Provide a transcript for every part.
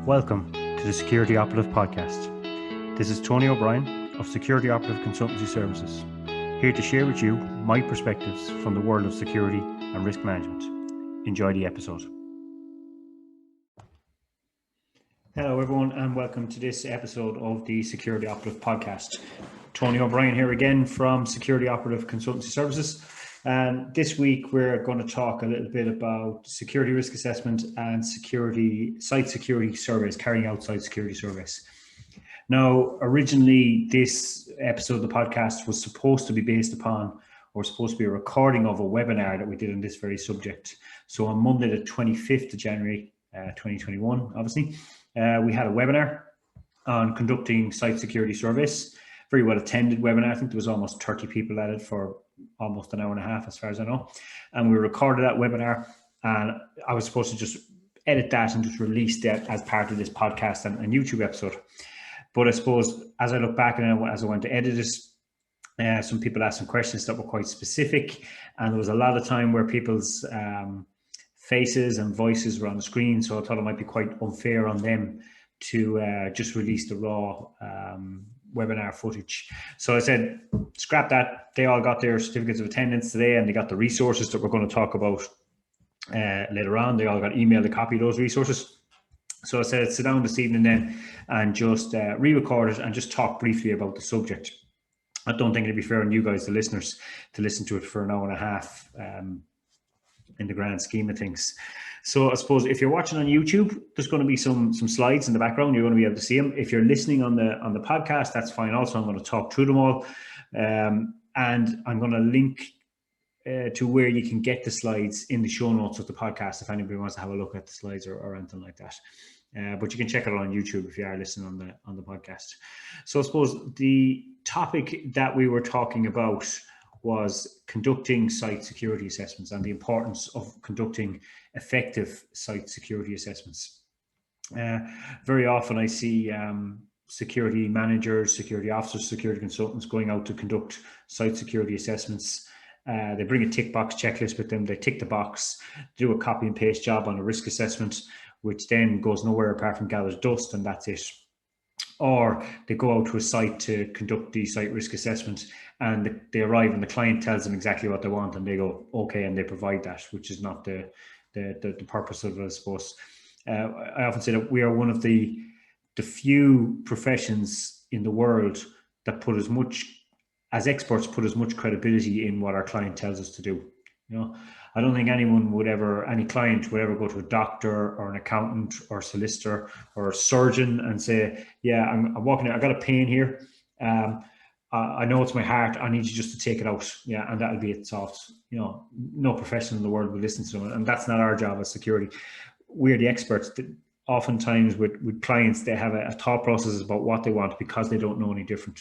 Welcome to the Security Operative Podcast. This is Tony O'Brien of Security Operative Consultancy Services, here to share with you my perspectives from the world of security and risk management. Enjoy the episode. Hello everyone and welcome to this episode of the Security Operative Podcast. Tony O'Brien here again from Security Operative Consultancy Services. And this week we're going to talk a little bit about security risk assessment and site security surveys, carrying out site security surveys. Now, originally this episode of the podcast was supposed to be based upon, or supposed to be a recording of a webinar that we did on this very subject. So on Monday, the 25th of January, 2021, obviously, we had a webinar on conducting site security surveys. Very well attended webinar. I think there was almost 30 people at it for almost an hour and a half, as far as I know. And we recorded that webinar, and I was supposed to just edit that and just release that as part of this podcast and YouTube episode. But I suppose as I look back and as I went to edit it, some people asked some questions that were quite specific, and there was a lot of time where people's faces and voices were on the screen, so I thought it might be quite unfair on them to just release the raw webinar footage. So I said, scrap that. They all got their certificates of attendance today, and they got the resources that we're going to talk about later on. They all got emailed a copy of those resources. So I said, sit down this evening then and just re-record it and just talk briefly about the subject. I don't think it'd be fair on you guys, the listeners, to listen to it for an hour and a half in the grand scheme of things. So I suppose if you're watching on YouTube, there's going to be some slides in the background. You're going to be able to see them. If you're listening on the podcast, that's fine. Also, I'm going to talk through them all, and I'm going to link to where you can get the slides in the show notes of the podcast if anybody wants to have a look at the slides or anything like that. But you can check it out on YouTube if you are listening on the podcast. So I suppose the topic that we were talking about was conducting site security assessments and the importance of conducting effective site security assessments. Very often I see security managers, security officers, security consultants going out to conduct site security assessments. They bring a tick box checklist with them. They tick the box, do a copy and paste job on a risk assessment, which then goes nowhere apart from gathers dust, and that's it. Or they go out to a site to conduct the site risk assessment, and they arrive and the client tells them exactly what they want, and they go, okay, and they provide that, which is not the purpose of it, I suppose. I often say that we are one of the few professions in the world that put as much, as experts, put as much credibility in what our client tells us to do. You know, I don't think any client would ever go to a doctor or an accountant or solicitor or a surgeon and say, yeah, I'm walking out, I got a pain here. I know it's my heart. I need you just to take it out. Yeah. And that'll be it solved. You know, no professional in the world will listen to them. And that's not our job as security. We're the experts. Oftentimes with clients, they have a thought process about what they want because they don't know any different.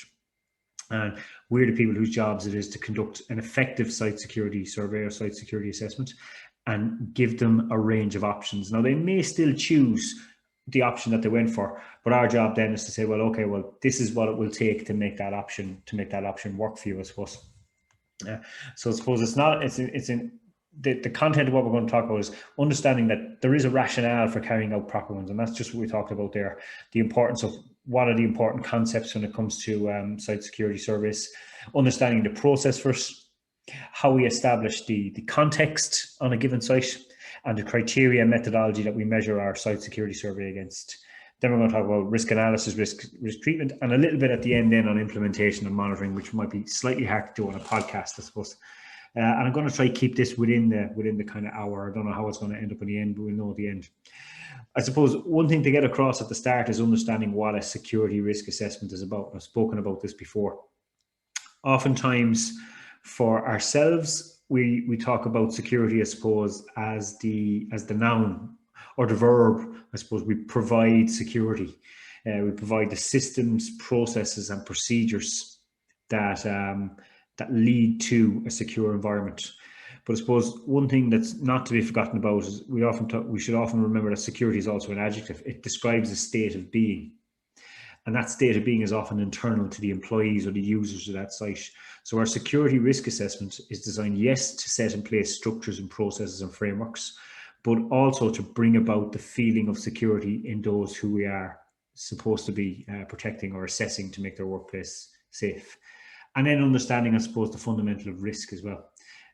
And we're the people whose jobs it is to conduct an effective site security survey or site security assessment and give them a range of options. Now, they may still choose the option that they went for, but our job then is to say, well, okay, well, this is what it will take to make that option work for you, I suppose. So I suppose the content of what we're going to talk about is understanding that there is a rationale for carrying out proper ones, and that's just what we talked about there. The importance of what are the important concepts when it comes to site security surveys, understanding the process first, how we establish the context on a given site, and the criteria and methodology that we measure our site security survey against. Then we're going to talk about risk analysis, risk treatment, and a little bit at the end then on implementation and monitoring, which might be slightly hard to do on a podcast, I suppose. And I'm going to try to keep this within the kind of hour. I don't know how it's going to end up in the end, but we'll know at the end. I suppose one thing to get across at the start is understanding what a security risk assessment is about. I've spoken about this before. Oftentimes for ourselves, we talk about security, I suppose, as the noun or the verb. I suppose we provide security. We provide the systems, processes, and procedures that lead to a secure environment. But I suppose one thing that's not to be forgotten about is we should often remember that security is also an adjective. It describes a state of being. And that state of being is often internal to the employees or the users of that site. So our security risk assessment is designed, yes, to set in place structures and processes and frameworks, but also to bring about the feeling of security in those who we are supposed to be protecting or assessing to make their workplace safe. And then understanding, I suppose, the fundamental of risk as well,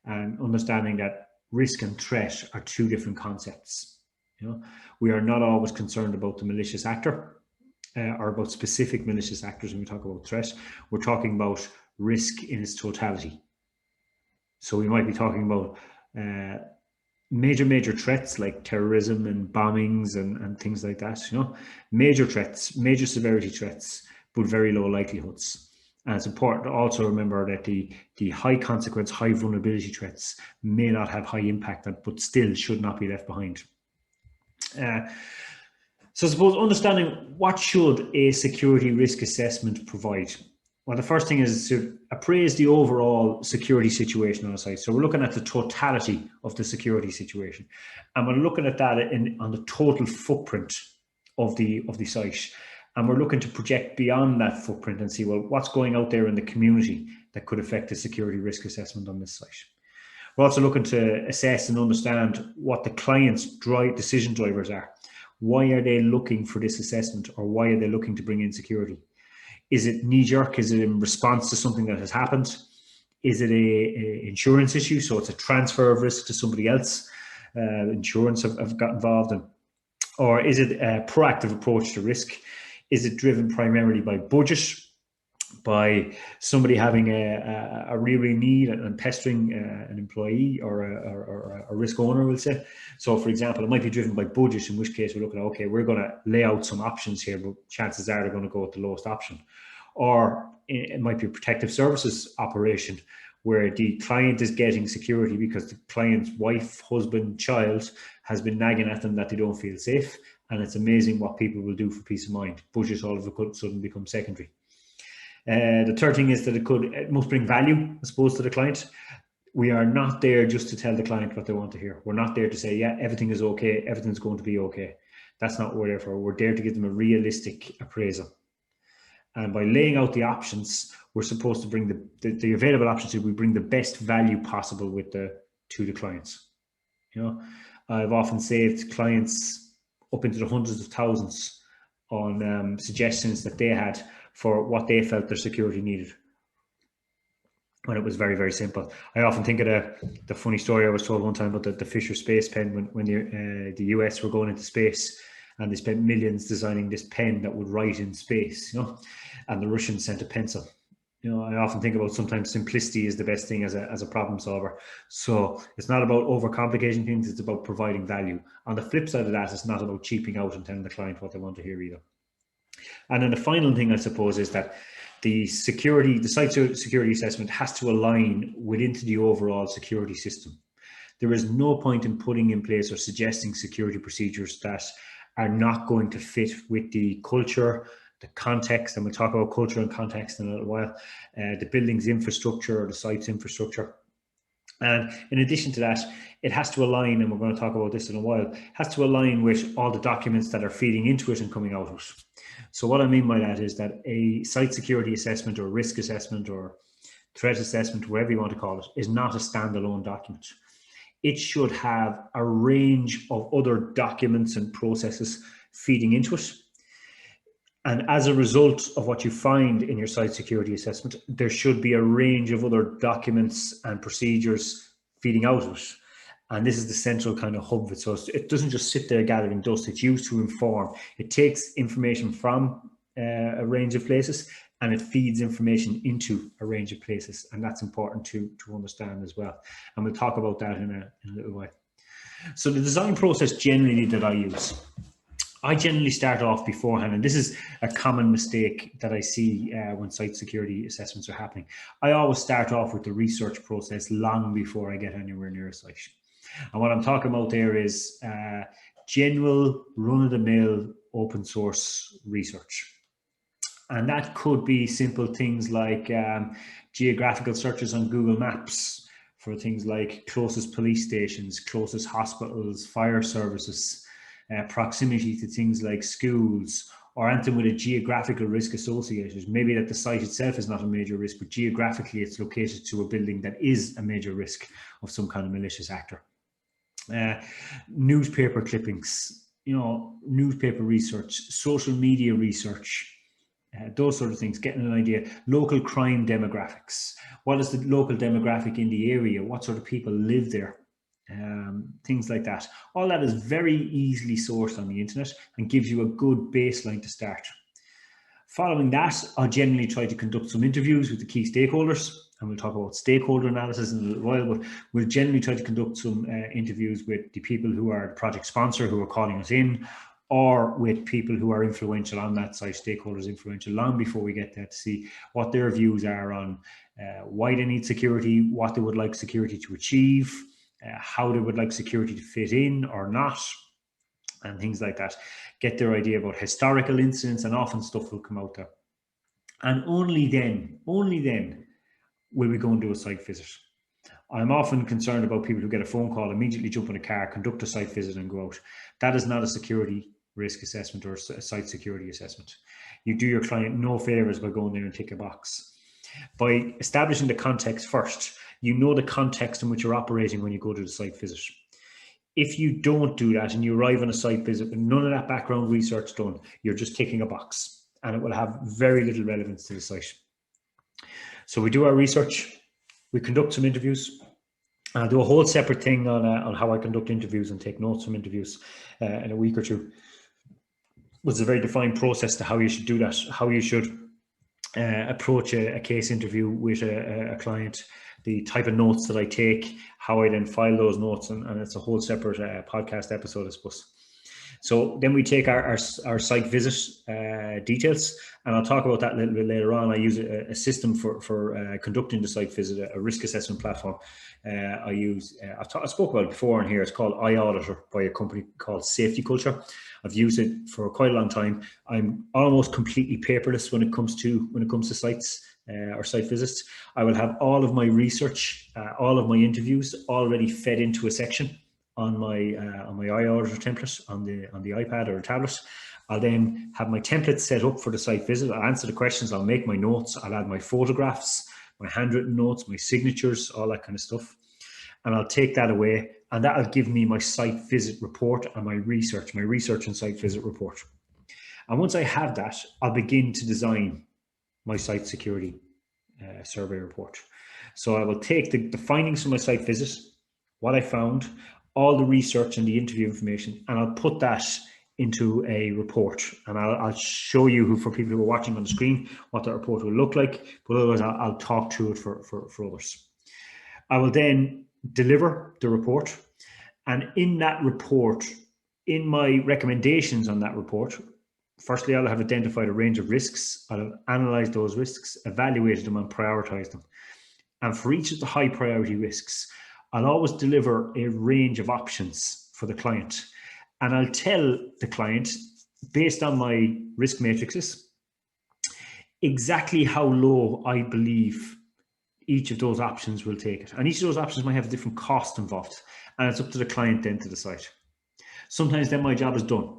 and understanding that risk and threat are two different concepts. We are not always concerned about the malicious actor or about specific malicious actors when we talk about threat. We're talking about risk in its totality. So we might be talking about major threats like terrorism and bombings and things like that. Major threats, major severity threats, but very low likelihoods. And it's important to also remember that the high consequence, high vulnerability threats may not have high impact, but still should not be left behind. So I suppose understanding what should a security risk assessment provide. Well, the first thing is to appraise the overall security situation on a site. So we're looking at the totality of the security situation, and we're looking at that on the total footprint of the site. And we're looking to project beyond that footprint and see, well, what's going out there in the community that could affect the security risk assessment on this site. We're also looking to assess and understand what the client's decision drivers are. Why are they looking for this assessment, or why are they looking to bring in security? Is it knee-jerk? Is it in response to something that has happened? Is it a insurance issue? So it's a transfer of risk to somebody else. Insurance have got involved in. Or is it a proactive approach to risk? Is it driven primarily by budget, by somebody having a real need and pestering an employee or a risk owner, we'll say? So, for example, it might be driven by budget, in which case we're looking at, okay, we're going to lay out some options here, but chances are they're going to go with the lowest option. Or it might be a protective services operation where the client is getting security because the client's wife, husband, child has been nagging at them that they don't feel safe. And it's amazing what people will do for peace of mind. Budget all of a sudden become secondary. The third thing is that it must bring value, I suppose, to the client. We are not there just to tell the client what they want to hear. We're not there to say, yeah, everything is okay, everything's going to be okay. That's not what we're there for. We're there to give them a realistic appraisal. And by laying out the options, we're supposed to bring the available options. We bring the best value possible to the clients. I've often saved clients up into the hundreds of thousands on suggestions that they had for what they felt their security needed, when it was very, very simple. I often think of the funny story I was told one time about the Fisher space pen when the US were going into space, and they spent millions designing this pen that would write in space, and the Russians sent a pencil. I often think about sometimes simplicity is the best thing as a problem solver. So it's not about overcomplicating things, it's about providing value. On the flip side of that, it's not about cheaping out and telling the client what they want to hear either. And then the final thing, I suppose, is that the site security assessment has to align into the overall security system. There is no point in putting in place or suggesting security procedures that are not going to fit with the culture, the context, and we'll talk about culture and context in a little while, the building's infrastructure or the site's infrastructure. And in addition to that, it has to align, and we're going to talk about this in a while, has to align with all the documents that are feeding into it and coming out of it. So what I mean by that is that a site security assessment or risk assessment or threat assessment, whatever you want to call it, is not a standalone document. It should have a range of other documents and processes feeding into it. And as a result of what you find in your site security assessment, there should be a range of other documents and procedures feeding out of it. And this is the central kind of hub of it. So it doesn't just sit there gathering dust, it's used to inform. It takes information from a range of places and it feeds information into a range of places. And that's important to understand as well. And we'll talk about that in a little while. So the design process generally that I use, I generally start off beforehand, and this is a common mistake that I see when site security assessments are happening. I always start off with the research process long before I get anywhere near a site. And what I'm talking about there is general run-of-the-mill open source research. And that could be simple things like geographical searches on Google Maps for things like closest police stations, closest hospitals, fire services, proximity to things like schools, or anything with a geographical risk associated. Maybe that the site itself is not a major risk, but geographically it's located to a building that is a major risk of some kind of malicious actor. newspaper clippings, newspaper research, social media research, those sort of things, getting an idea. Local crime demographics. What is the local demographic in the area? What sort of people live there? Things like that. All that is very easily sourced on the internet and gives you a good baseline to start. Following that, I'll generally try to conduct some interviews with the key stakeholders, and we'll talk about stakeholder analysis in a little while, but we'll generally try to conduct some interviews with the people who are the project sponsor, who are calling us in, or with people who are influential on that site, stakeholders influential, long before we get there, to see what their views are on why they need security, what they would like security to achieve, how they would like security to fit in or not, and things like that. Get their idea about historical incidents, and often stuff will come out there. And only then will we go and do a site visit. I'm often concerned about people who get a phone call, immediately jump in a car, conduct a site visit and go out. That is not a security risk assessment or a site security assessment. You do your client no favors by going there and tick a box. By establishing the context first, you know the context in which you're operating when you go to the site visit. If you don't do that and you arrive on a site visit with none of that background research done, you're just ticking a box, and it will have very little relevance to the site. So we do our research, we conduct some interviews. I'll do a whole separate thing on how I conduct interviews and take notes from interviews in a week or two. It's a very defined process to how you should do that, how you should approach a case interview with a client, the type of notes that I take, how I then file those notes, and it's a whole separate podcast episode, I suppose. So then we take our site visit details, and I'll talk about that a little bit later on. I use a system for conducting the site visit, a risk assessment platform. I use, I spoke about it before in here. It's called iAuditor by a company called Safety Culture. I've used it for quite a long time. I'm almost completely paperless when it comes to sites or site visits. I will have all of my research, all of my interviews already fed into a section on my iAuditor template on the iPad or a tablet. I'll then have my template set up for the site visit. I'll answer the questions. I'll make my notes. I'll add my photographs, my handwritten notes, my signatures, all that kind of stuff. And I'll take that away, and that'll give me my site visit report and my research and site visit report. And once I have that, I'll begin to design my site security survey report. So I will take the findings from my site visit, what I found, all the research and the interview information, and I'll put that into a report. And I'll show you, for people who are watching on the screen, what that report will look like, but otherwise I'll talk through it for others. I will then deliver the report, and in that report, in my recommendations on that report, firstly, I'll have identified a range of risks. I'll have analysed those risks, evaluated them, and prioritised them. And for each of the high priority risks, I'll always deliver a range of options for the client. And I'll tell the client, based on my risk matrices, exactly how low I believe each of those options will take it. And each of those options might have a different cost involved. And it's up to the client then to decide. Sometimes then my job is done.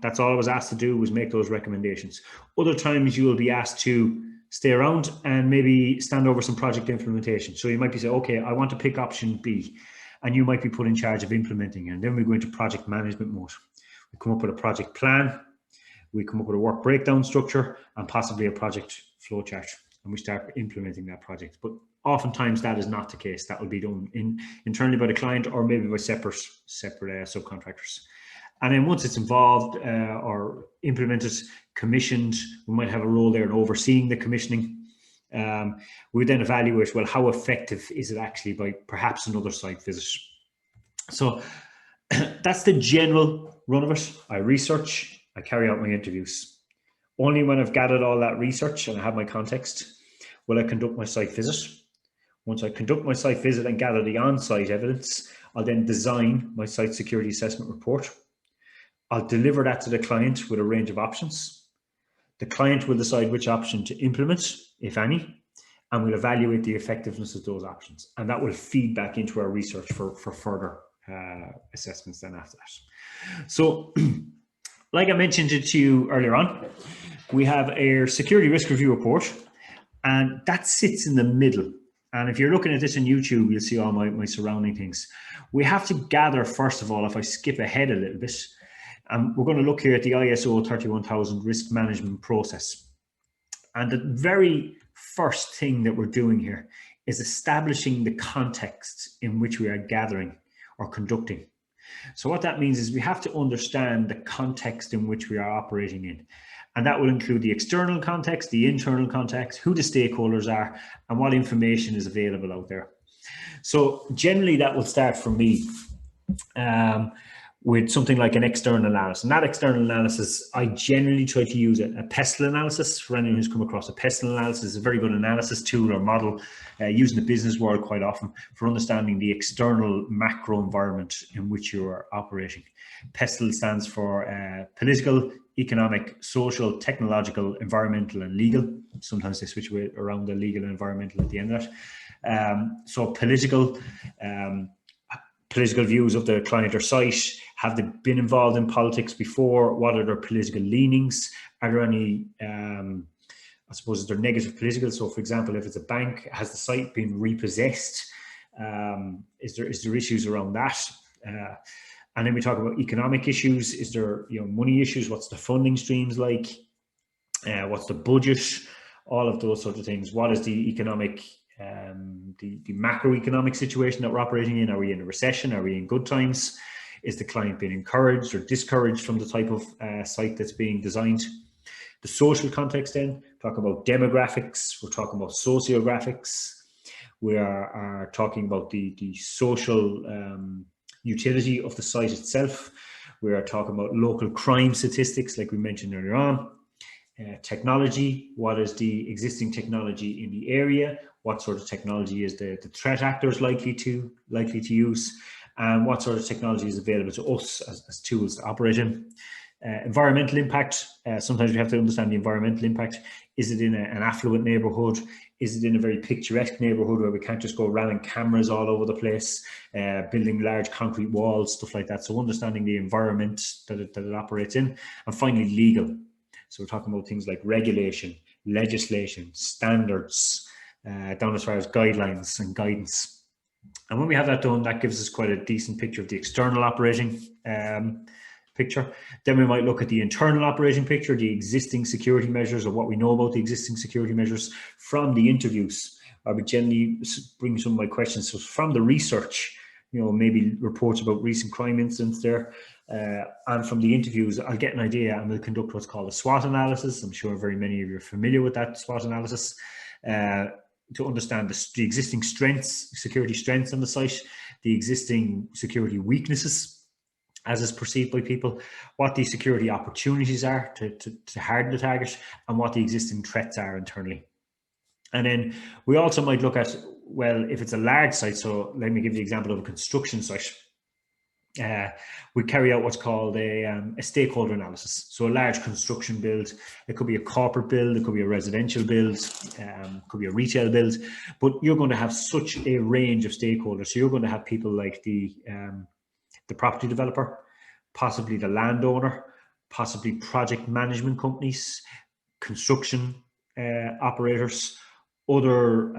That's all I was asked to do, was make those recommendations. Other times you will be asked to stay around and maybe stand over some project implementation. So you might be saying, okay, I want to pick option B, and you might be put in charge of implementing it. And then we go into project management mode. We come up with a project plan, we come up with a work breakdown structure, and possibly a project flowchart, and we start implementing that project. But oftentimes that is not the case. That will be done internally by the client, or maybe by separate subcontractors. And then once it's involved or implemented, commissioned, we might have a role there in overseeing the commissioning. We then evaluate, well, how effective is it actually by perhaps another site visit? So that's the general run of it. I research, I carry out my interviews. Only when I've gathered all that research and I have my context will I conduct my site visit. Once I conduct my site visit and gather the on-site evidence, I'll then design my site security assessment report. I'll deliver that to the client with a range of options. The client will decide which option to implement, if any, and we'll evaluate the effectiveness of those options. And that will feed back into our research for further assessments then after that. So, like I mentioned it to you earlier on, we have a security risk review report, and that sits in the middle. And if you're looking at this on YouTube, you'll see all my surrounding things. We have to gather, first of all, if I skip ahead a little bit, we're going to look here at the ISO 31000 risk management process. And the very first thing that we're doing here is establishing the context in which we are gathering or conducting. So what that means is we have to understand the context in which we are operating in. And that will include the external context, the internal context, who the stakeholders are, and what information is available out there. So generally that will start for me with something like an external analysis. And that external analysis, I generally try to use a pestle analysis. For anyone who's come across a pestle analysis, it's a very good analysis tool or model used in the business world quite often for understanding the external macro environment in which you are operating. Pestle stands for political, economic, social, technological, environmental, and legal. Sometimes they switch around the legal and environmental at the end of that. So political views of the client or site. Have they been involved in politics before? What are their political leanings? Are there any, I suppose, is there negative political? So, for example, if it's a bank, has the site been repossessed? Is there issues around that? And then we talk about economic issues. Is there money issues? What's the funding streams like? What's the budget? All of those sorts of things. What is the economic the macroeconomic situation that we're operating in? Are we in a recession? Are we in good times? Is the client being encouraged or discouraged from the type of site that's being designed? The social context then, talk about demographics, we're talking about sociographics, we are talking about the social utility of the site itself, we are talking about local crime statistics like we mentioned earlier on, technology, what is the existing technology in the area, what sort of technology is the threat actors likely to use, and what sort of technology is available to us as tools to operate in. Environmental impact, sometimes we have to understand the environmental impact. Is it in an affluent neighbourhood? Is it in a very picturesque neighbourhood where we can't just go running cameras all over the place, building large concrete walls, stuff like that? So understanding the environment that it operates in. And finally, legal. So we're talking about things like regulation, legislation, standards, down as far as guidelines and guidance. And when we have that done, that gives us quite a decent picture of the external operating picture. Then we might look at the internal operating picture, the existing security measures, or what we know about the existing security measures from the interviews. I would generally bring some of my questions from the research, maybe reports about recent crime incidents there. And from the interviews, I'll get an idea and we'll conduct what's called a SWOT analysis. I'm sure very many of you are familiar with that SWOT analysis. To understand the existing strengths, security strengths on the site, the existing security weaknesses as is perceived by people, what the security opportunities are to harden the target, and what the existing threats are internally. And then we also might look at, well, if it's a large site, so let me give the example of a construction site. We carry out what's called a stakeholder analysis. So a large construction build, it could be a corporate build, it could be a residential build, could be a retail build, but you're going to have such a range of stakeholders. So you're going to have people like the property developer, possibly the landowner, possibly project management companies, construction operators, other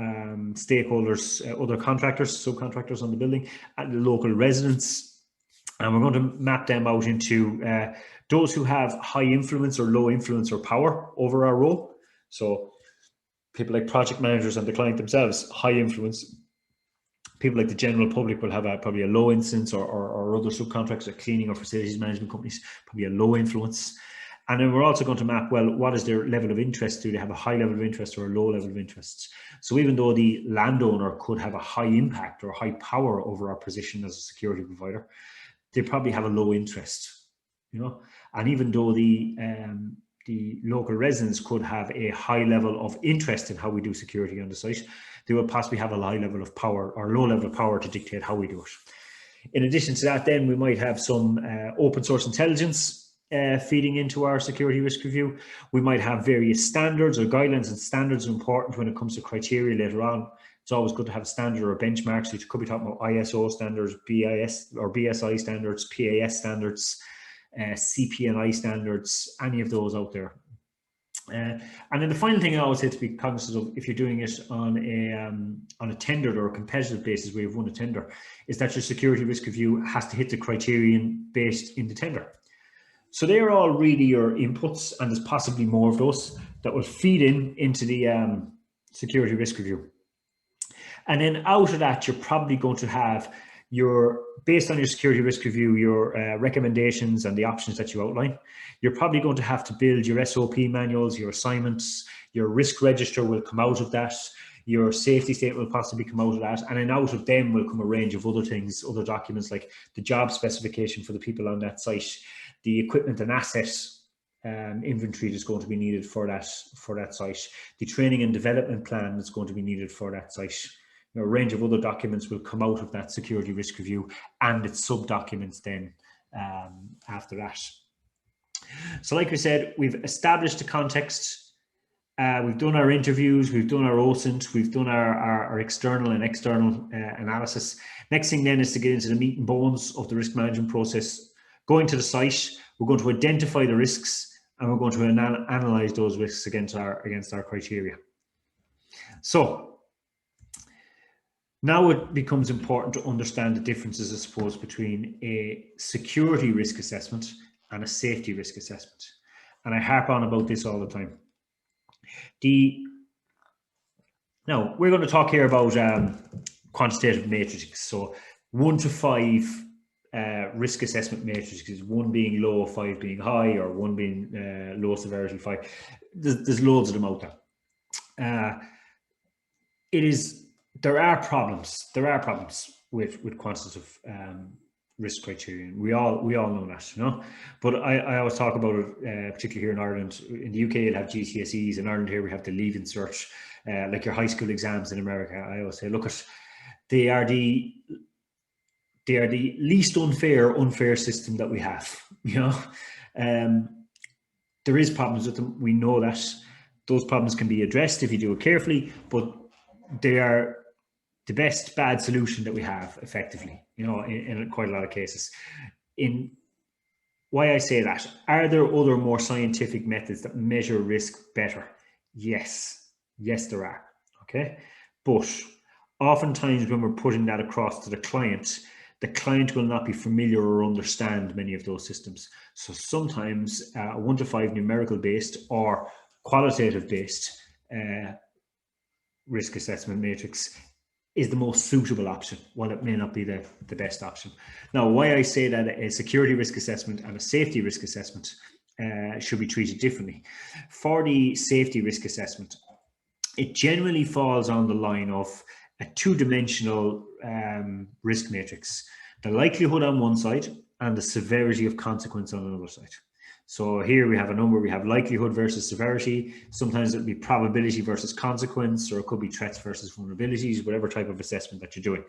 stakeholders, other contractors, subcontractors on the building, and the local residents. And we're going to map them out into those who have high influence or low influence or power over our role. So people like project managers and the client themselves, high influence. People like the general public will have probably a low influence, or other subcontractors like cleaning or facilities management companies, probably a low influence. And then we're also going to map, well, what is their level of interest? Do they have a high level of interest or a low level of interest? So even though the landowner could have a high impact or high power over our position as a security provider, they probably have a low interest, and even though the local residents could have a high level of interest in how we do security on the site, they will possibly have a high level of power or low level of power to dictate how we do it. In addition to that, then we might have some open source intelligence feeding into our security risk review. We might have various standards or guidelines, and standards are important when it comes to criteria later on. It's always good to have a standard or a benchmark. So you could be talking about ISO standards, BIS or BSI standards, PAS standards, CPNI standards, any of those out there. And then the final thing I always say to be cognizant of, if you're doing it on a tendered or a competitive basis where you've won a tender, is that your security risk review has to hit the criterion based in the tender. So they are all really your inputs, and there's possibly more of those that will feed into the security risk review. And then out of that, you're probably going to have based on your security risk review, your recommendations and the options that you outline. You're probably going to have to build your SOP manuals, your assignments, your risk register will come out of that. Your safety statement will possibly come out of that. And then out of them will come a range of other things, other documents like the job specification for the people on that site, the equipment and assets inventory that's going to be needed for that site, the training and development plan that's going to be needed for that site. A range of other documents will come out of that security risk review and its sub-documents then after that. So like we said, we've established the context, we've done our interviews, we've done our OSINT, we've done our external and external analysis. Next thing then is to get into the meat and bones of the risk management process. Going to the site, we're going to identify the risks and we're going to analyze those risks against our criteria. So now it becomes important to understand the differences, I suppose, between a security risk assessment and a safety risk assessment. And I harp on about this all the time. Now, we're going to talk here about quantitative matrices. So 1 to 5 risk assessment matrices, 1 being low, 5 being high, or 1 being low severity, 5. There's loads of them out there. There are problems with quantitative risk criterion. We all know that, you know. But I always talk about it, particularly here in Ireland. In the UK, you'll have GCSEs. In Ireland, here we have the Leaving Cert, like your high school exams in America. I always say, look, they are the least unfair system that we have. You know, there is problems with them. We know that those problems can be addressed if you do it carefully, but they are the best bad solution that we have, effectively, you know, in quite a lot of cases. In why I say that, are there other more scientific methods that measure risk better? Yes, there are. Okay, but oftentimes when we're putting that across to the client will not be familiar or understand many of those systems. So sometimes a 1 to 5 numerical based or qualitative based risk assessment matrix is the most suitable option, while it may not be the best option. Now, why I say that a security risk assessment and a safety risk assessment should be treated differently. For the safety risk assessment, it generally falls on the line of a 2-dimensional risk matrix, the likelihood on one side and the severity of consequence on another side. So here we have a number, we have likelihood versus severity. Sometimes it'll be probability versus consequence, or it could be threats versus vulnerabilities, whatever type of assessment that you're doing.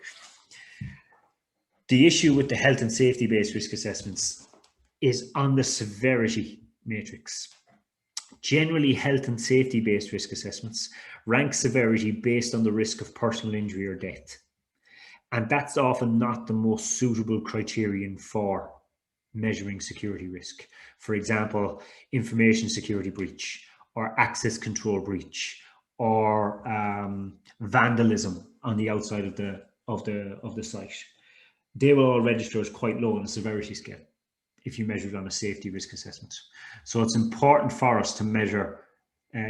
The issue with the health and safety based risk assessments is on the severity matrix. Generally, health and safety based risk assessments rank severity based on the risk of personal injury or death. And that's often not the most suitable criterion for measuring security risk. For example, information security breach, or access control breach, or vandalism on the outside of the site. They will all register as quite low on the severity scale if you measure it on a safety risk assessment. So it's important for us to measure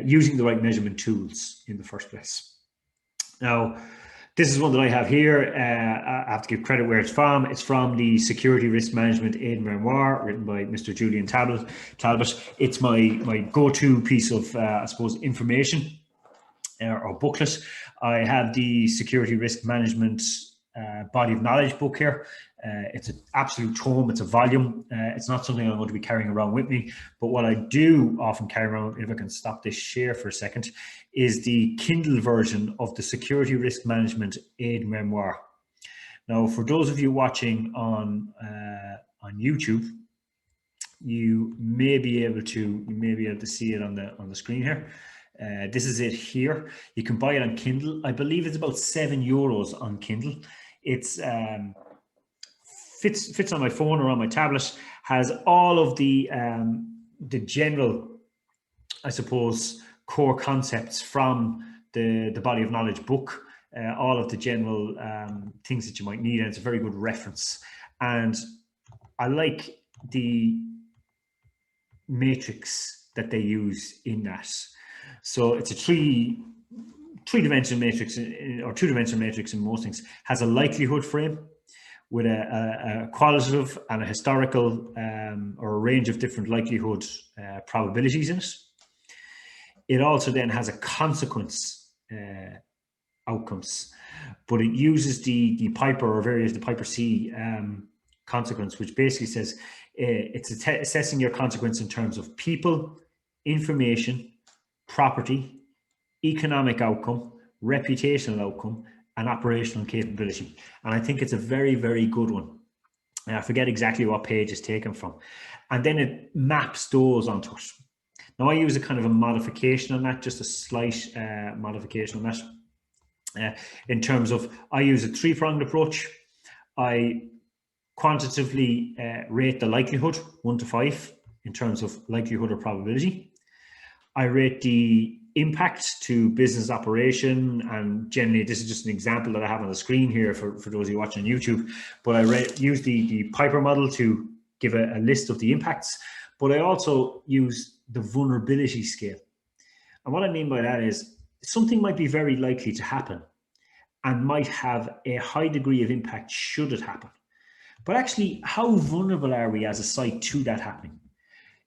using the right measurement tools in the first place. Now, this is one that I have here. I have to give credit where it's from. It's from the Security Risk Management Aid Memoir, written by Mr. Julian Talbot. It's my go-to piece of, I suppose, information or booklet. I have the Security Risk Management Body of Knowledge book here. It's an absolute tome, it's a volume. It's not something I'm going to be carrying around with me, but what I do often carry around, if I can stop this share for a second, is the Kindle version of the Security Risk Management Aid Memoir. Now, for those of you watching on YouTube, you may be able to see it on the screen here. This is it here. You can buy it on Kindle. I believe it's about €7 on Kindle. It's fits on my phone or on my tablet. Has all of the general I suppose, core concepts from the body of knowledge book, all of the general things that you might need, and it's a very good reference. And I like the matrix that they use in that. So it's a three-dimensional matrix, or two-dimensional matrix in most things, has a likelihood frame with a qualitative and a historical or a range of different likelihood probabilities in it. It also then has a consequence outcomes, but it uses the Piper the Piper C consequence, which basically says it's assessing your consequence in terms of people, information, property, economic outcome, reputational outcome, and operational capability. And I think it's a very, very good one. I forget exactly what page it's taken from. And then it maps those onto it. Now I use a kind of a modification on that, just a slight modification on that. In terms of, I use a three-pronged approach. I quantitatively rate the likelihood 1 to 5 in terms of likelihood or probability. I rate the impact to business operation, and generally this is just an example that I have on the screen here for those of you watching on YouTube, but I use the Piper model to give a list of the impacts, but I also use the vulnerability scale. And what I mean by that is something might be very likely to happen and might have a high degree of impact should it happen. But actually, how vulnerable are we as a site to that happening?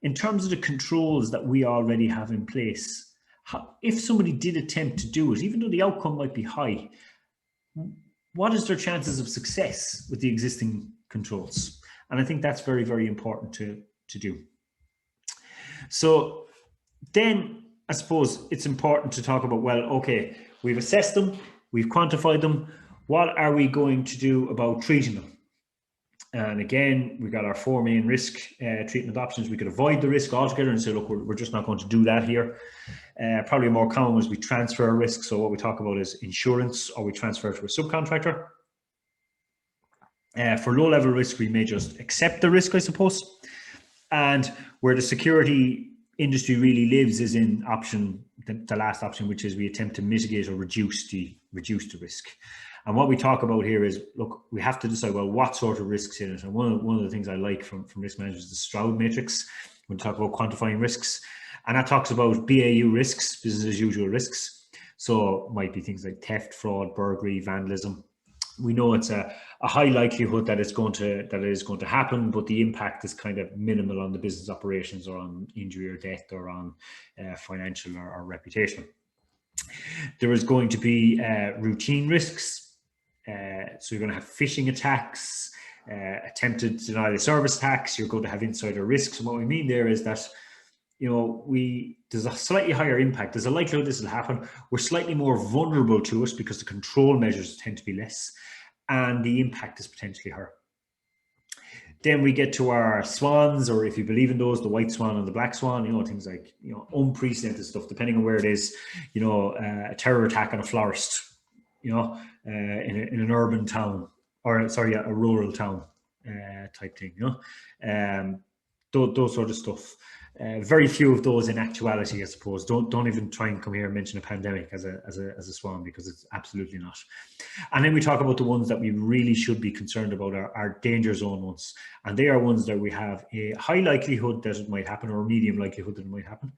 In terms of the controls that we already have in place, if somebody did attempt to do it, even though the outcome might be high, what is their chances of success with the existing controls? And I think that's very, very important to do. So then I suppose it's important to talk about, well, okay, we've assessed them, we've quantified them. What are we going to do about treating them? And again, we got our 4 main risk treatment options. We could avoid the risk altogether and say, look, we're just not going to do that here. Probably a more common is we transfer a risk. So what we talk about is insurance, or we transfer it to a subcontractor. For low-level risk, we may just accept the risk, I suppose. And where the security industry really lives is in option, the last option, which is we attempt to mitigate or reduce the risk. And what we talk about here is, look, we have to decide, well, what sort of risks in it. And one of the things I like from risk management is the Stroud matrix when we talk about quantifying risks. And that talks about BAU risks, business as usual risks. So it might be things like theft, fraud, burglary, vandalism. We know it's a high likelihood that it is going to happen, but the impact is kind of minimal on the business operations or on injury or death or on financial or reputational. There is going to be routine risks. So you're going to have phishing attacks, attempted denial of service attacks. You're going to have insider risks. And what we mean there is that, there's a slightly higher impact. There's a likelihood this will happen. We're slightly more vulnerable to it because the control measures tend to be less, and the impact is potentially higher. Then we get to our swans, or if you believe in those, the white swan and the black swan, things like, unprecedented stuff, depending on where it is, a terror attack on a florist, in an urban town, or sorry, a rural town type thing, those sort of stuff. Very few of those in actuality, I suppose. Don't even try and come here and mention a pandemic as a swan, because it's absolutely not. And then we talk about the ones that we really should be concerned about, are danger zone ones, and they are ones that we have a high likelihood that it might happen, or a medium likelihood that it might happen,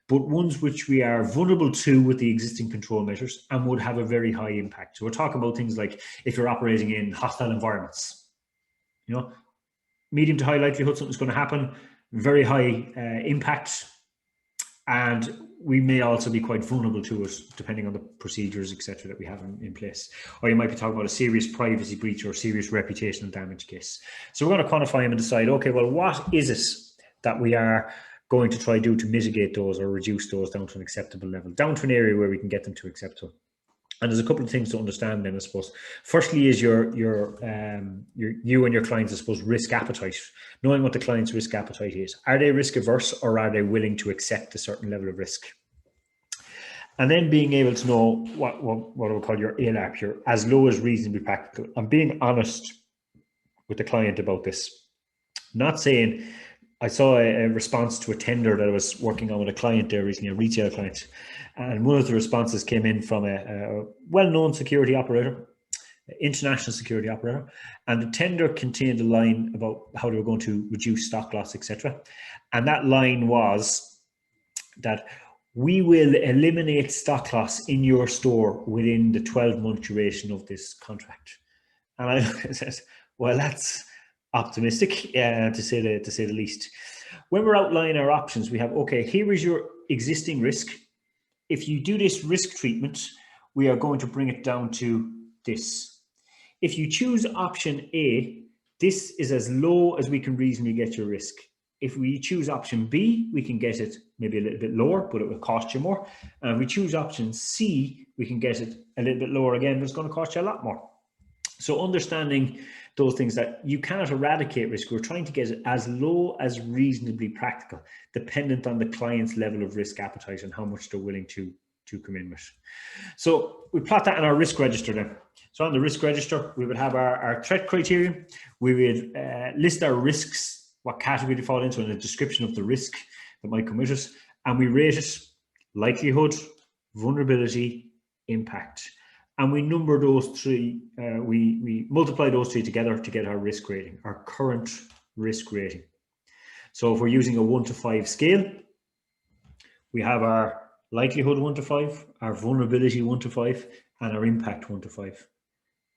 but ones which we are vulnerable to with the existing control measures and would have a very high impact. So we're talking about things like if you're operating in hostile environments, medium to high likelihood something's going to happen, very high impact, and we may also be quite vulnerable to it depending on the procedures, etc., that we have in place. Or you might be talking about a serious privacy breach or a serious reputational damage case. So we're going to quantify them and decide, okay, well, what is it that we are going to try to do to mitigate those or reduce those down to an acceptable level, down to an area where we can get them to acceptable. And there's a couple of things to understand then, I suppose. Firstly is you and your clients, I suppose, risk appetite, knowing what the client's risk appetite is. Are they risk averse, or are they willing to accept a certain level of risk? And then being able to know what I would call your ALAP, your as low as reasonably practical, and being honest with the client about this. Not saying, I saw a response to a tender that I was working on with a client there recently, a retail client, and one of the responses came in from a well-known security operator, international security operator, and the tender contained a line about how they were going to reduce stock loss, etc. And that line was that we will eliminate stock loss in your store within the 12-month duration of this contract. And I said, well, that's optimistic, to say the least. When we're outlining our options, we have, okay, here is your existing risk. If you do this risk treatment, we are going to bring it down to this. If you choose option A, this is as low as we can reasonably get your risk. If we choose option B, we can get it maybe a little bit lower, but it will cost you more. And if we choose option C, we can get it a little bit lower again, but it's going to cost you a lot more. So understanding those things, that you cannot eradicate risk. We're trying to get it as low as reasonably practical, dependent on the client's level of risk appetite and how much they're willing to come in with. So we plot that in our risk register then. So on the risk register, we would have our threat criteria. We would list our risks, what category they fall into, and a description of the risk that might come with it. And we rate it: likelihood, vulnerability, impact. And we number those three, we multiply those three together to get our risk rating, our current risk rating. So if we're using a 1 to 5 scale, we have our likelihood 1 to 5, our vulnerability 1 to 5, and our impact 1 to 5.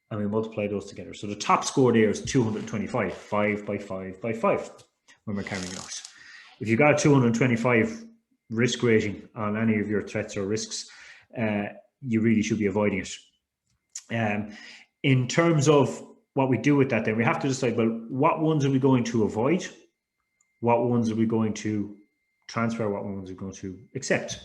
And we multiply those together. So the top score there is 225, 5 by 5 by 5, when we're carrying out. If you've got a 225 risk rating on any of your threats or risks, you really should be avoiding it. In terms of what we do with that, then we have to decide, well, what ones are we going to avoid? What ones are we going to transfer? What ones are we going to accept?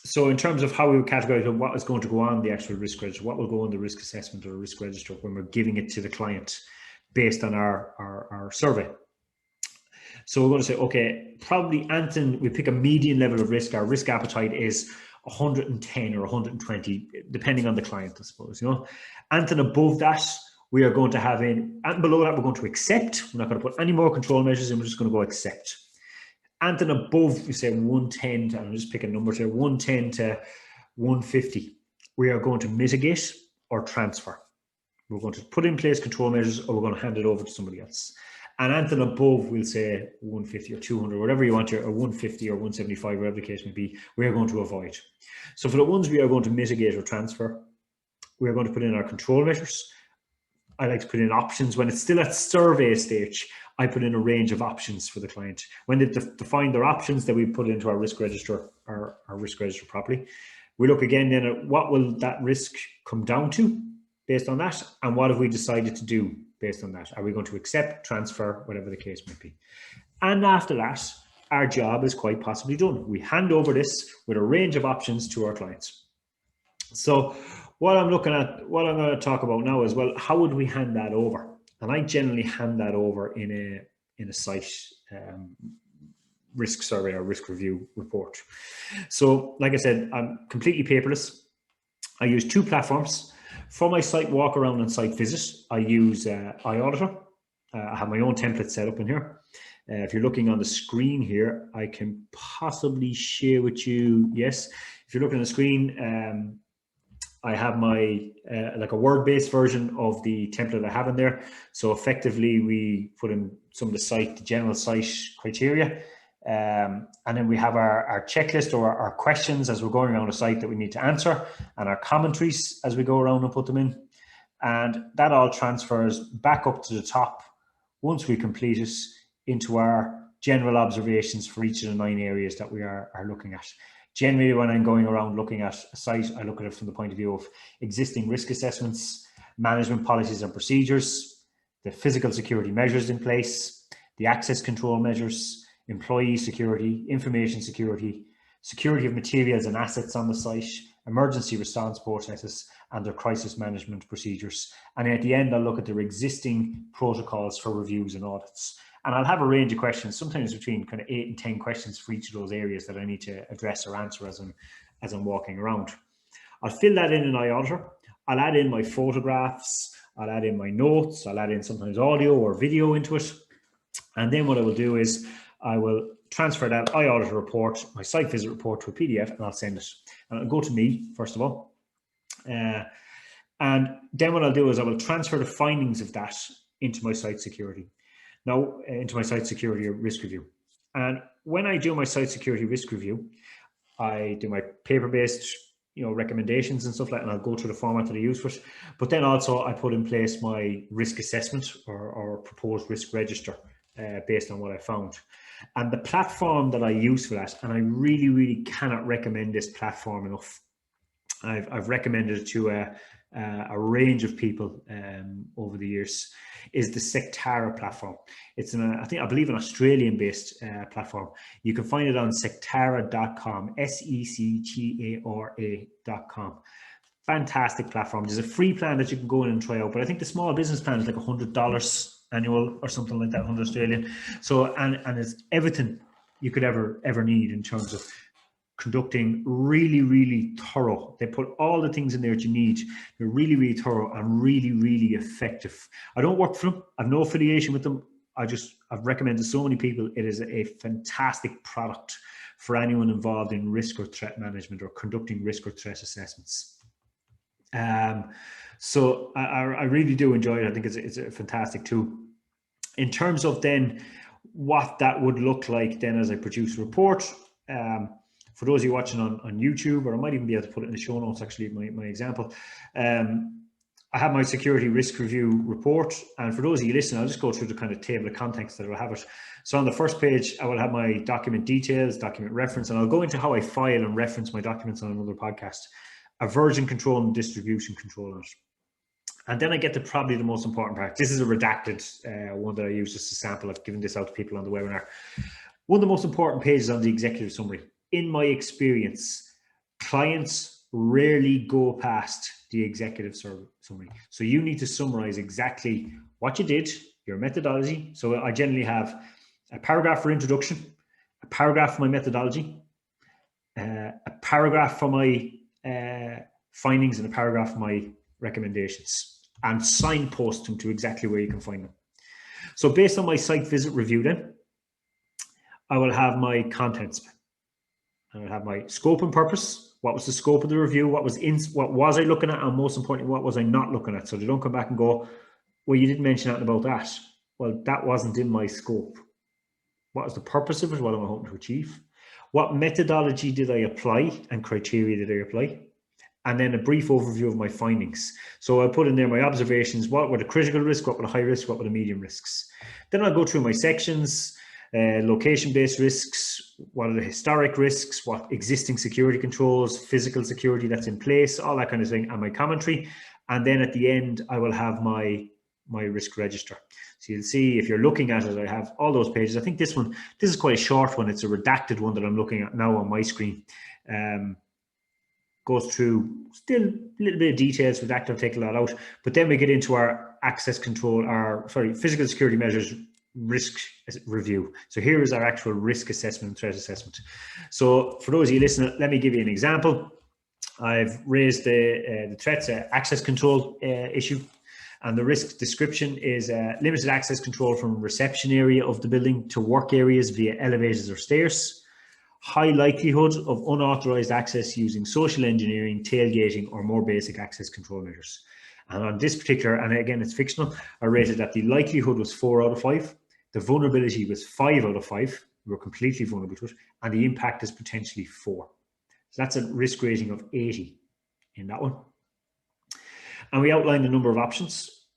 So in terms of how we would categorize what is going to go on the actual risk register, what will go on the risk assessment or risk register when we're giving it to the client based on our survey. So we're going to say, okay, probably Anton, we pick a median level of risk. Our risk appetite is 110 or 120, depending on the client, I suppose, you know. Anton, above that, we are going to have in, and below that, we're going to accept. We're not going to put any more control measures in, we're just going to go accept. And then above, we say 110 to, I'm just picking numbers here, 110 to 150, we are going to mitigate or transfer. We're going to put in place control measures, or we're going to hand it over to somebody else. And anything above, we'll say 150 or 200, whatever you want, or 150 or 175, whatever the case may be, we are going to avoid. So for the ones we are going to mitigate or transfer, we are going to put in our control measures. I like to put in options. When it's still at survey stage, I put in a range of options for the client. When they define their options, that we put into our risk register, our risk register properly. We look again then at what will that risk come down to based on that, and what have we decided to do based on that? Are we going to accept, transfer, whatever the case might be? And after that, our job is quite possibly done. We hand over this with a range of options to our clients. So what I'm looking at, what I'm going to talk about now is, well, how would we hand that over? And I generally hand that over in a site risk survey or risk review report. So like I said, I'm completely paperless. I use two platforms. For my site walk around and site visit, I use iAuditor. I have my own template set up in here. If you're looking on the screen here, I can possibly share with you. Yes, if you're looking at the screen, I have my like a word-based version of the template I have in there. So effectively, we put in some of the general site criteria, and then we have our checklist or our questions as we're going around the site that we need to answer, and our commentaries as we go around and put them in. And that all transfers back up to the top once we complete it into our general observations for each of the 9 areas that we are looking at. Generally, when I'm going around looking at a site, I look at it from the point of view of existing risk assessments, management policies and procedures, the physical security measures in place, the access control measures, employee security, information security, security of materials and assets on the site, emergency response processes, and their crisis management procedures. And at the end, I'll look at their existing protocols for reviews and audits. And I'll have a range of questions, sometimes between kind of 8 and 10 questions for each of those areas that I need to address or answer as I'm walking around. I'll fill that in iAuditor. I'll add in my photographs. I'll add in my notes. I'll add in sometimes audio or video into it. And then what I will do is I will transfer that iAudit report, my site visit report, to a PDF, and I'll send it. And it'll go to me, first of all. And then what I'll do is I will transfer the findings of that into my site security. Now, into my site security risk review. And when I do my site security risk review, I do my paper-based, recommendations and stuff like that, and I'll go through the format that I use for it. But then also I put in place my risk assessment or proposed risk register based on what I found. And the platform that I use for that, and I really, really cannot recommend this platform enough. I've recommended it to a range of people over the years, is the Sectara platform. It's I believe an Australian-based platform. You can find it on sectara.com, sectara.com. Fantastic platform. There's a free plan that you can go in and try out, but I think the small business plan is like $100 annual or something like that, 100 Australian. So, and it's everything you could ever need in terms of conducting really, really thorough. They put all the things in there that you need. They're really, really thorough and really, really effective. I don't work for them. I have no affiliation with them. I've recommended so many people. It is a fantastic product for anyone involved in risk or threat management or conducting risk or threat assessments. So I really do enjoy it. I think it's a fantastic tool. In terms of then what that would look like then as I produce a report, for those of you watching on YouTube, or I might even be able to put it in the show notes, actually, my example. I have my security risk review report. And for those of you listening, I'll just go through the kind of table of contents that I'll have it. So on the first page, I will have my document details, document reference, and I'll go into how I file and reference my documents on another podcast, a version control and distribution control on it. And then I get to probably the most important part. This is a redacted one that I use just a sample. I've given this out to people on the webinar. One of the most important pages on the executive summary. In my experience, clients rarely go past the executive summary. So you need to summarize exactly what you did, your methodology. So I generally have a paragraph for introduction, a paragraph for my methodology, a paragraph for my findings, and a paragraph for my recommendations, and signpost them to exactly where you can find them. So based on my site visit review then, I will have my contents. I will have my scope and purpose. What was the scope of the review? What was I looking at? And most importantly, what was I not looking at? So they don't come back and go, well, you didn't mention anything about that. Well, that wasn't in my scope. What was the purpose of it? What am I hoping to achieve? What methodology did I apply and criteria did I apply? And then a brief overview of my findings. So I put in there my observations. What were the critical risks? What were the high risks? What were the medium risks? Then I'll go through my sections, location-based risks, what are the historic risks, what existing security controls, physical security that's in place, all that kind of thing, and my commentary. And then at the end, I will have my risk register. So you'll see if you're looking at it, I have all those pages. I think this is quite a short one. It's a redacted one that I'm looking at now on my screen. Goes through still a little bit of details, redacted, take a lot out. But then we get into our access control, physical security measures risk review. So here is our actual risk assessment and threat assessment. So for those of you listening, let me give you an example. I've raised the threats access control issue, and the risk description is limited access control from reception area of the building to work areas via elevators or stairs. High likelihood of unauthorized access using social engineering, tailgating, or more basic access control measures. And on this particular, and again, it's fictional, I rated that the likelihood was 4 out of 5. The vulnerability was 5 out of 5. We were completely vulnerable to it. And the impact is potentially 4. So that's a risk rating of 80 in that one. And we outlined a number of options.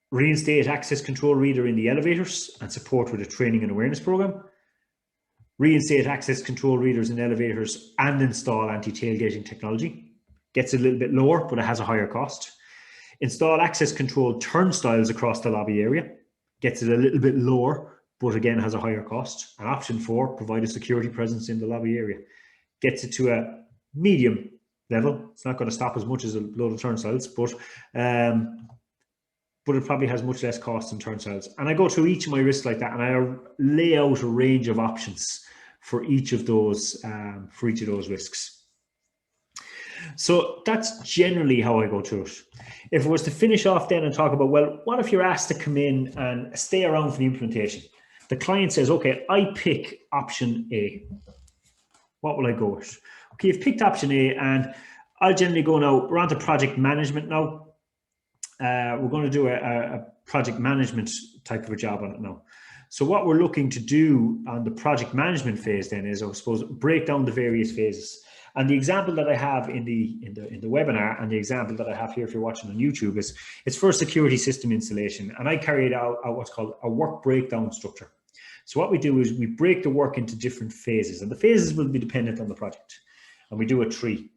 Reinstate access control reader in the elevators and support with a training and awareness program. Reinstate access control readers in elevators and install anti-tailgating technology. Gets a little bit lower, but it has a higher cost. Install access control turnstiles across the lobby area. Gets it a little bit lower, but again has a higher cost. And option 4, provide a security presence in the lobby area. Gets it to a medium level. It's not going to stop as much as a load of turnstiles, but it probably has much less cost than turnstiles. And I go through each of my risks like that, and I lay out a range of options for each of those risks. So that's generally how I go through it. If I was to finish off then and talk about, well, what if you're asked to come in and stay around for the implementation? The client says, okay, I pick option A. What will I go with? Okay, you've picked option A, and I'll generally go now. We're on to project management now. We're going to do a project management type of a job on it now. So what we're looking to do on the project management phase then is, I suppose, break down the various phases. And the example that I have in the webinar, and the example that I have here if you're watching on YouTube, is it's for a security system installation. And I carried out what's called a work breakdown structure. So what we do is we break the work into different phases, and the phases will be dependent on the project. And we do a tree.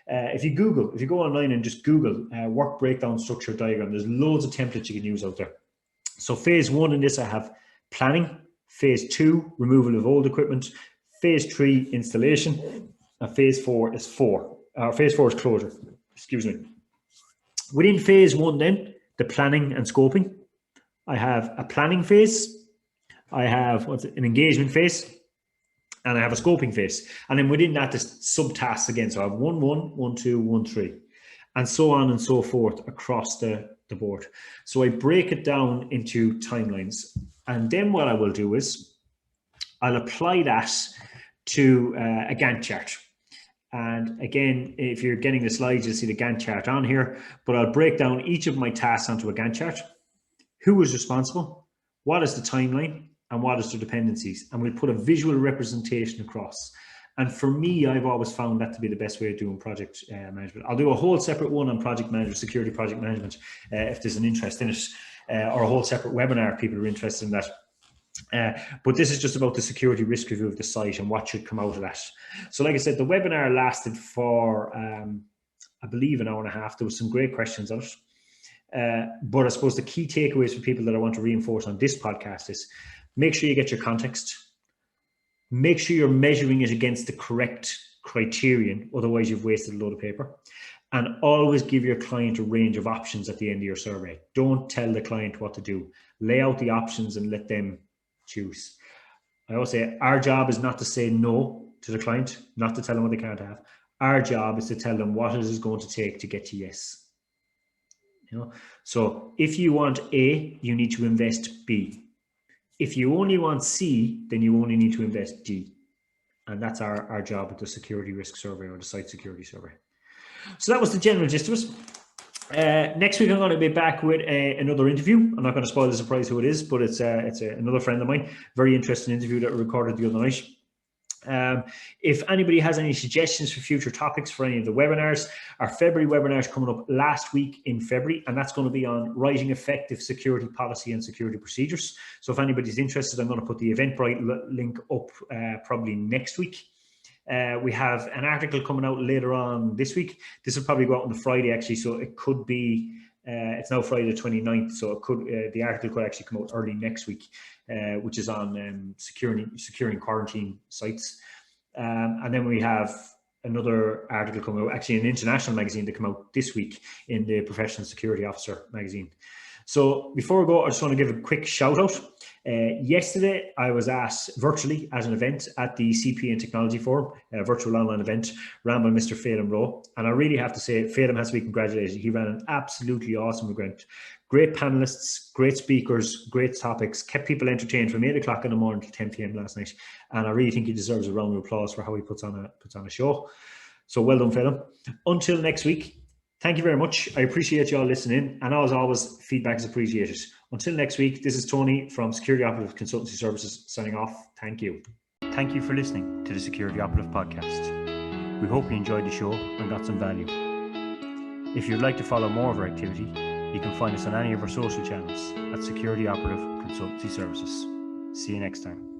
If you go online and just Google work breakdown structure diagram, there's loads of templates you can use out there. So phase 1 in this, I have planning. Phase 2, removal of old equipment. Phase 3, installation. And phase 4 is closure. Excuse me. Within phase 1 then, the planning and scoping, I have a planning phase. I have an engagement phase, and I have a scoping phase. And then within that, there's subtasks again. So I have 1.1, 1.2, 1.3, and so on and so forth across the board. So I break it down into timelines. And then what I will do is I'll apply that to a Gantt chart. And again, if you're getting the slides, you'll see the Gantt chart on here, but I'll break down each of my tasks onto a Gantt chart. Who is responsible? What is the timeline? And what is the dependencies? And we'll put a visual representation across. And for me, I've always found that to be the best way of doing project management. I'll do a whole separate one on project management, security project management, if there's an interest in it, or a whole separate webinar if people are interested in that. But this is just about the security risk review of the site and what should come out of that. So like I said, the webinar lasted for, I believe, an hour and a half. There was some great questions on it. But I suppose the key takeaways for people that I want to reinforce on this podcast is, make sure you get your context. Make sure you're measuring it against the correct criterion, otherwise you've wasted a load of paper. And always give your client a range of options at the end of your survey. Don't tell the client what to do. Lay out the options and let them choose. I always say our job is not to say no to the client, not to tell them what they can't have. Our job is to tell them what it is going to take to get to yes. You know? So if you want A, you need to invest B. If you only want C, then you only need to invest D. And that's our job with the security risk survey or the site security survey. So that was the general gist of it. Next week, I'm going to be back with another interview. I'm not going to spoil the surprise who it is, but it's another friend of mine. Very interesting interview that we recorded the other night. If anybody has any suggestions for future topics for any of the webinars, our February webinar is coming up last week in February, and that's going to be on writing effective security policy and security procedures. So if anybody's interested, I'm going to put the Eventbrite link up probably next week. We have an article coming out later on this week. This will probably go out on the Friday actually, so it could be, it's now Friday the 29th, so it could the article could actually come out early next week, which is on securing quarantine sites. And then we have another article coming out, actually an international magazine that come out this week in the Professional Security Officer magazine. So before we go, I just want to give a quick shout out. Yesterday, I was asked virtually at an event at the CP and Technology Forum, a virtual online event run by Mr. Phelim Rowe. And I really have to say, Phelim has to be congratulated. He ran an absolutely awesome event. Great panelists, great speakers, great topics, kept people entertained from 8 o'clock in the morning to 10 p.m. last night. And I really think he deserves a round of applause for how he puts on a show. So well done, Phelim. Until next week. Thank you very much. I appreciate you all listening. And as always, feedback is appreciated. Until next week, this is Tony from Security Operative Consultancy Services signing off. Thank you. Thank you for listening to the Security Operative Podcast. We hope you enjoyed the show and got some value. If you'd like to follow more of our activity, you can find us on any of our social channels at Security Operative Consultancy Services. See you next time.